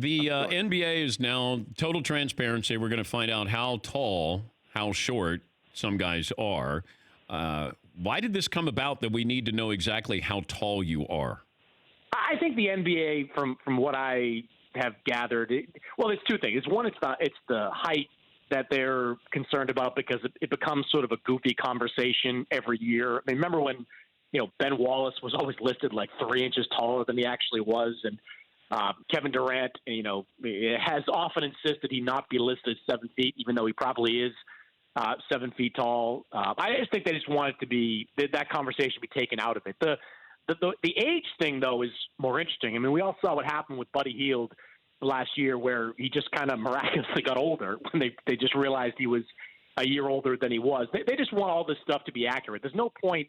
The NBA is now total transparency. We're going to find out how tall, how short some guys are. Why did this come about that we need to know exactly how tall you are? I think the NBA, from what I have gathered, there's two things. One, it's the height that they're concerned about because it becomes sort of a goofy conversation every year. I mean, remember when Ben Wallace was always listed like 3 inches taller than he actually was, and Kevin Durant, has often insisted he not be listed 7 feet, even though he probably is 7 feet tall. I just think they just want it to be that conversation be taken out of it. The age thing, though, is more interesting. I mean, we all saw what happened with Buddy Hield last year, where he just kind of miraculously got older when they just realized he was a year older than he was. They just want all this stuff to be accurate. There's no point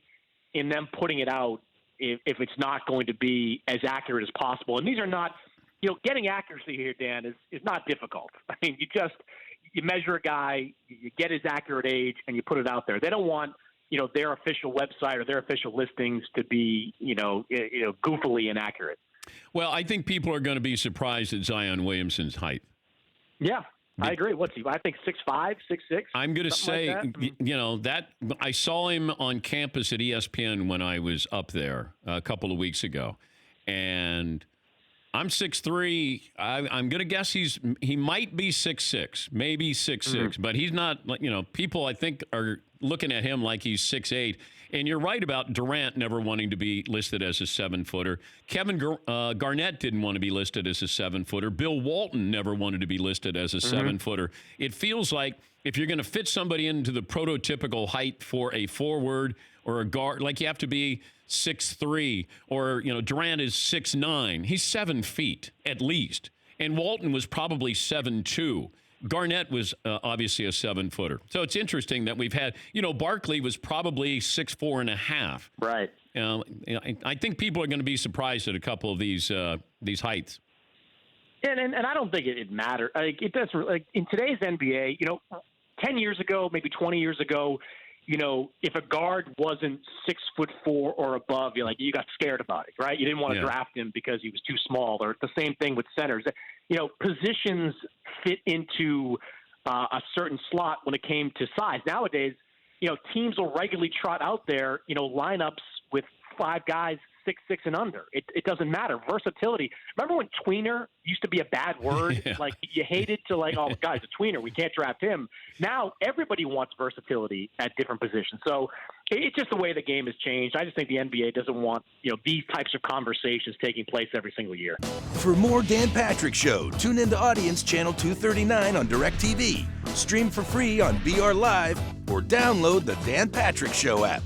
in them putting it out if it's not going to be as accurate as possible. And these are not, getting accuracy here, Dan, is not difficult. I mean, you measure a guy, you get his accurate age, and you put it out there. They don't want their official website or their official listings to be, goofily inaccurate. Well, I think people are going to be surprised at Zion Williamson's height. Yeah, I agree. What's he? I think 6'5", 6'6". I'm going to say, like that I saw him on campus at ESPN when I was up there a couple of weeks ago, and I'm 6'3". I'm going to guess he might be 6'6", maybe 6'6", but he's not. People I think are looking at him like he's 6'8". And you're right about Durant never wanting to be listed as a 7-footer. Kevin Garnett didn't want to be listed as a 7-footer. Bill Walton never wanted to be listed as a 7-footer. It feels like if you're going to fit somebody into the prototypical height for a forward or a guard, like you have to be 6'3", or Durant is 6'9". He's 7 feet at least, and Walton was probably 7'2". Garnett was obviously a 7-footer. So it's interesting that we've had, Barkley was probably 6'4.5". Right. I think people are going to be surprised at a couple of these heights. And I don't think it matters. Like, it doesn't. Like in today's NBA, 10 years ago, maybe 20 years ago, if a guard wasn't 6'4" or above, you got scared about it, right? You didn't want to draft him because he was too small. Or the same thing with centers. Positions fit into a certain slot when it came to size. Nowadays, teams will regularly trot out there, lineups with 5 guys 6'6" and under. It doesn't matter. Versatility. Remember when tweener used to be a bad word? Yeah. Like you hated to oh, guy's a tweener. We can't draft him. Now everybody wants versatility at different positions. So it's just the way the game has changed. I just think the NBA doesn't want these types of conversations taking place every single year. For more Dan Patrick Show, tune into Audience Channel 239 on DirecTV. Stream for free on BR Live or download the Dan Patrick Show app.